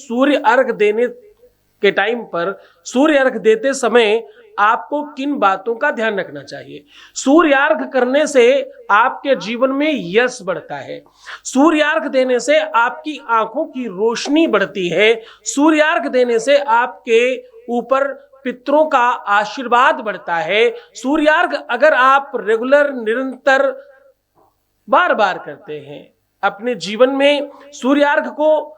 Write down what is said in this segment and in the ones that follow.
सूर्य अर्घ देने के टाइम पर, सूर्य अर्घ देते समय आपको किन बातों का ध्यान रखना चाहिए। सूर्यार्घ करने से आपके जीवन में यश बढ़ता है, सूर्यार्घ देने से आपकी आंखों की रोशनी बढ़ती है, सूर्यार्घ देने से आपके ऊपर पितरों का आशीर्वाद बढ़ता है। सूर्यार्घ अगर आप रेगुलर, निरंतर, बार बार करते हैं, अपने जीवन में सूर्यार्घ को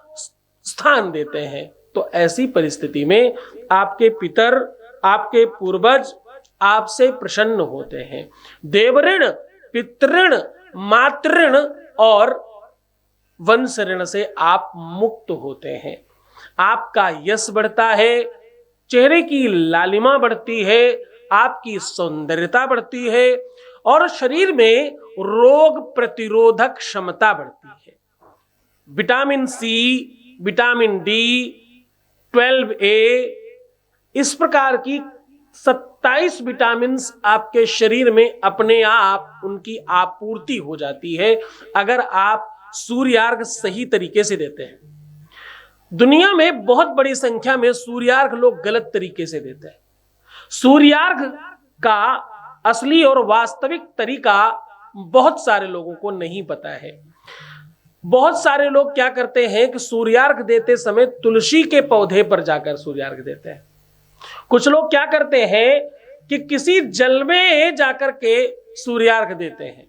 स्थान देते हैं, तो ऐसी परिस्थिति में आपके पितर, आपके पूर्वज आपसे प्रसन्न होते हैं। देवऋण, पितृण, मातृण और वंश ऋण से आप मुक्त होते हैं। आपका यश बढ़ता है, चेहरे की लालिमा बढ़ती है, आपकी सौंदर्यता बढ़ती है और शरीर में रोग प्रतिरोधक क्षमता बढ़ती है। Vitamin C, vitamin D, 12A, इस प्रकार की 27 विटामिन आपके शरीर में अपने आप उनकी आपूर्ति हो जाती है अगर आप सूर्यार्घ सही तरीके से देते हैं। दुनिया में बहुत बड़ी संख्या में सूर्यार्घ लोग गलत तरीके से देते हैं। सूर्यार्घ का असली और वास्तविक तरीका बहुत सारे लोगों को नहीं पता है। बहुत सारे लोग क्या करते हैं कि सूर्यार्घ देते समय तुलसी के पौधे पर जाकर सूर्यार्घ देते हैं। कुछ लोग क्या करते हैं कि किसी जल में जाकर के सूर्यार्घ देते हैं।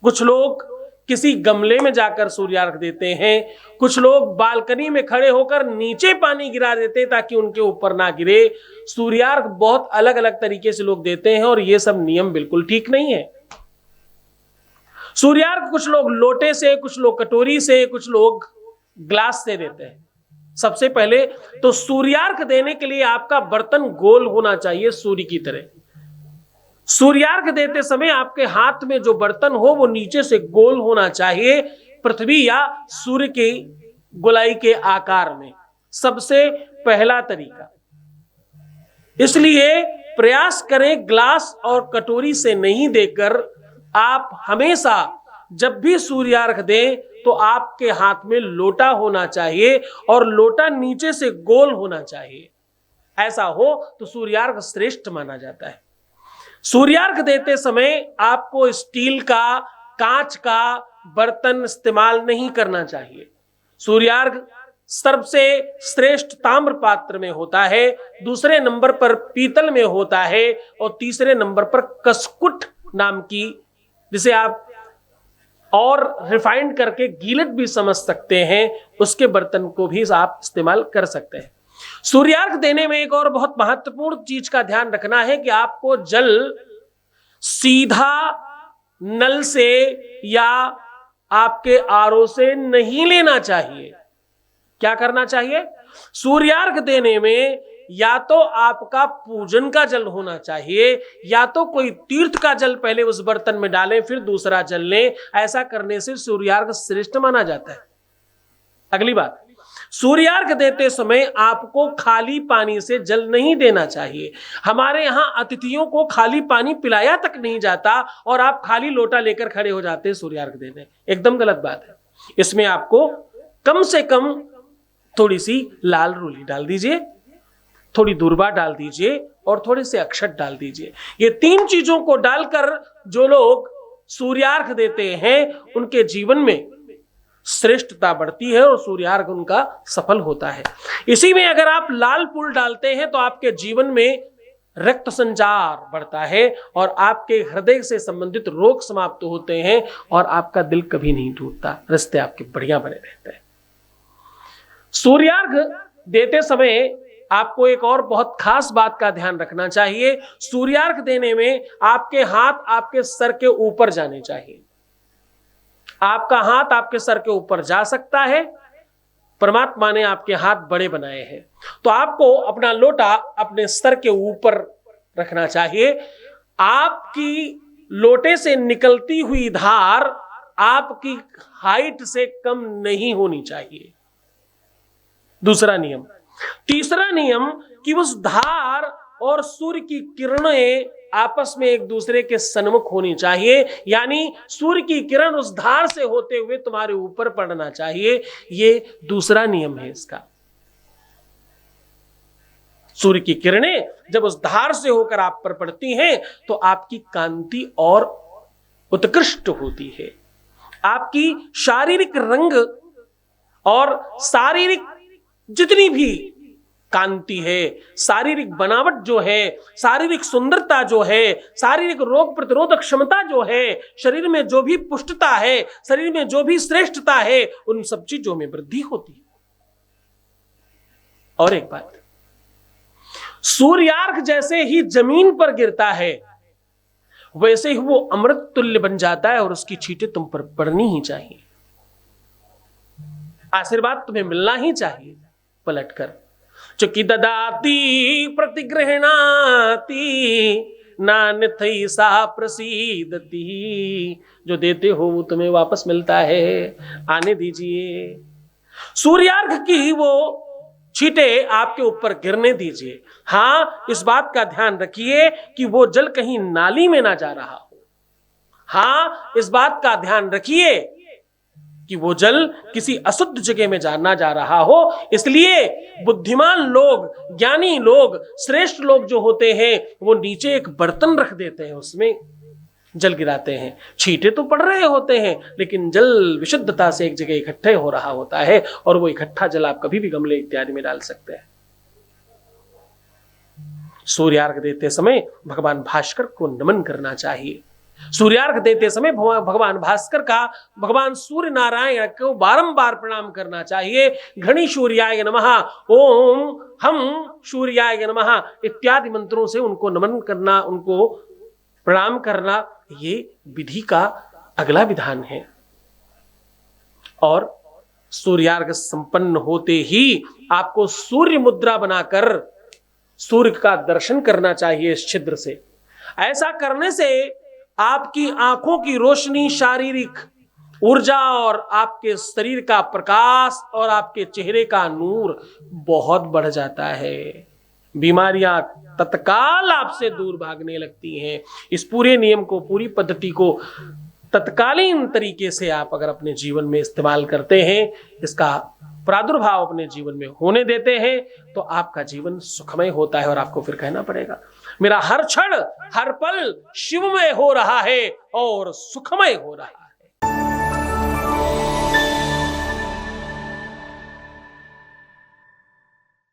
कुछ लोग किसी गमले में जाकर सूर्यार्घ देते हैं। कुछ लोग बालकनी में खड़े होकर नीचे पानी गिरा देते हैं ताकि उनके ऊपर ना गिरे। सूर्यार्घ बहुत अलग अलग तरीके से लोग देते हैं और ये सब नियम बिल्कुल ठीक नहीं है। सूर्यार्घ कुछ लोग लोटे से, कुछ लोग कटोरी से, कुछ लोग ग्लास से देते हैं। सबसे पहले तो सूर्यार्घ देने के लिए आपका बर्तन गोल होना चाहिए, सूर्य की तरह। सूर्यार्घ देते समय आपके हाथ में जो बर्तन हो वो नीचे से गोल होना चाहिए, पृथ्वी या सूर्य की गोलाई के आकार में। सबसे पहला तरीका, इसलिए प्रयास करें ग्लास और कटोरी से नहीं देकर आप हमेशा जब भी सूर्यार्घ दें तो आपके हाथ में लोटा होना चाहिए और लोटा नीचे से गोल होना चाहिए। ऐसा हो तो सूर्यार्घ श्रेष्ठ माना जाता है। सूर्यार्घ देते समय आपको स्टील का, कांच का बर्तन इस्तेमाल नहीं करना चाहिए। सूर्यार्घ सबसे श्रेष्ठ ताम्र पात्र में होता है, दूसरे नंबर पर पीतल में होता है और तीसरे नंबर पर कसकुट नाम की, जिसे आप और रिफाइंड करके गीलट भी समझ सकते हैं, उसके बर्तन को भी आप इस्तेमाल कर सकते हैं। सूर्यार्घ देने में एक और बहुत महत्वपूर्ण चीज का ध्यान रखना है कि आपको जल सीधा नल से या आपके आरओ से नहीं लेना चाहिए। क्या करना चाहिए? सूर्यार्घ देने में या तो आपका पूजन का जल होना चाहिए या तो कोई तीर्थ का जल पहले उस बर्तन में डालें फिर दूसरा जल लें। ऐसा करने से सूर्यार्घ श्रेष्ठ माना जाता है। अगली बात, सूर्यार्घ देते समय आपको खाली पानी से जल नहीं देना चाहिए। हमारे यहां अतिथियों को खाली पानी पिलाया तक नहीं जाता और आप खाली लोटा लेकर खड़े हो जाते हैं सूर्यार्घ देने। एकदम गलत बात है। इसमें आपको कम से कम थोड़ी सी लाल रूली डाल दीजिए, थोड़ी दूर्वा डाल दीजिए और थोड़े से अक्षत डाल दीजिए। ये तीन चीजों को डालकर जो लोग सूर्यार्घ देते हैं उनके जीवन में श्रेष्ठता बढ़ती है और सूर्यार्घ उनका सफल होता है। इसी में अगर आप लाल फूल डालते हैं तो आपके जीवन में रक्त संचार बढ़ता है और आपके हृदय से संबंधित रोग समाप्त होते हैं और आपका दिल कभी नहीं टूटता, रिश्ते आपके बढ़िया बने रहते हैं। सूर्यार्घ देते समय आपको एक और बहुत खास बात का ध्यान रखना चाहिए। सूर्यार्घ देने में आपके हाथ आपके सर के ऊपर जाने चाहिए। आपका हाथ आपके सर के ऊपर जा सकता है। परमात्मा ने आपके हाथ बड़े बनाए हैं तो आपको अपना लोटा अपने सर के ऊपर रखना चाहिए। आपकी लोटे से निकलती हुई धार आपकी हाइट से कम नहीं होनी चाहिए। दूसरा नियम। तीसरा नियम कि उस धार और सूर्य की किरणें आपस में एक दूसरे के सन्मुख होनी चाहिए, यानी सूर्य की किरण उस धार से होते हुए तुम्हारे ऊपर पड़ना चाहिए। ये दूसरा नियम है इसका। सूर्य की किरणें जब उस धार से होकर आप पर पड़ती हैं तो आपकी कांति और उत्कृष्ट होती है। आपकी शारीरिक रंग और शारीरिक जितनी भी कांति है, शारीरिक बनावट जो है, शारीरिक सुंदरता जो है, शारीरिक रोग प्रतिरोधक क्षमता जो है, शरीर में जो भी पुष्टता है, शरीर में जो भी श्रेष्ठता है, उन सब चीजों में वृद्धि होती है। और एक बात, सूर्यार्घ जैसे ही जमीन पर गिरता है वैसे ही वो अमृत तुल्य बन जाता है और उसकी छींटें तुम पर पड़नी ही चाहिए। आशीर्वाद तुम्हें मिलना ही चाहिए पलटकर। चुकी ददाती प्रतिगृहणाती नान्यथै सा प्रसीदती। जो देते हो वो तुम्हें वापस मिलता है, आने दीजिए। सूर्यार्घ की वो छींटें आपके ऊपर गिरने दीजिए। हां, इस बात का ध्यान रखिए कि वो जल कहीं नाली में ना जा रहा हो। हां, इस बात का ध्यान रखिए कि वो जल किसी अशुद्ध जगह में ना जा रहा हो। इसलिए बुद्धिमान लोग, ज्ञानी लोग, श्रेष्ठ लोग जो होते हैं वो नीचे एक बर्तन रख देते हैं, उसमें जल गिराते हैं। छींटे तो पड़ रहे होते हैं लेकिन जल विशुद्धता से एक जगह इकट्ठे हो रहा होता है और वो इकट्ठा जल आप कभी भी गमले इत्यादि में डाल सकते हैं। सूर्यार्घ देते समय भगवान भास्कर को नमन करना चाहिए। सूर्यार्घ देते समय भगवान भास्कर का, भगवान सूर्य नारायण को बारंबार प्रणाम करना चाहिए। घणी सूर्याय नमः, ओम हम सूर्याय नमः इत्यादि मंत्रों से उनको नमन करना, उनको प्रणाम करना, ये विधि का अगला विधान है। और सूर्यार्घ संपन्न होते ही आपको सूर्य मुद्रा बनाकर सूर्य का दर्शन करना चाहिए इस छिद्र से। ऐसा करने से आपकी आंखों की रोशनी, शारीरिक ऊर्जा और आपके शरीर का प्रकाश और आपके चेहरे का नूर बहुत बढ़ जाता है। बीमारियां तत्काल आपसे दूर भागने लगती हैं। इस पूरे नियम को, पूरी पद्धति को तत्कालीन तरीके से आप अगर अपने जीवन में इस्तेमाल करते हैं, इसका प्रादुर्भाव अपने जीवन में होने देते हैं, तो आपका जीवन सुखमय होता है। और आपको फिर कहना पड़ेगा, मेरा हर क्षण, हर पल शिवमय हो रहा है और सुखमय हो रहा है।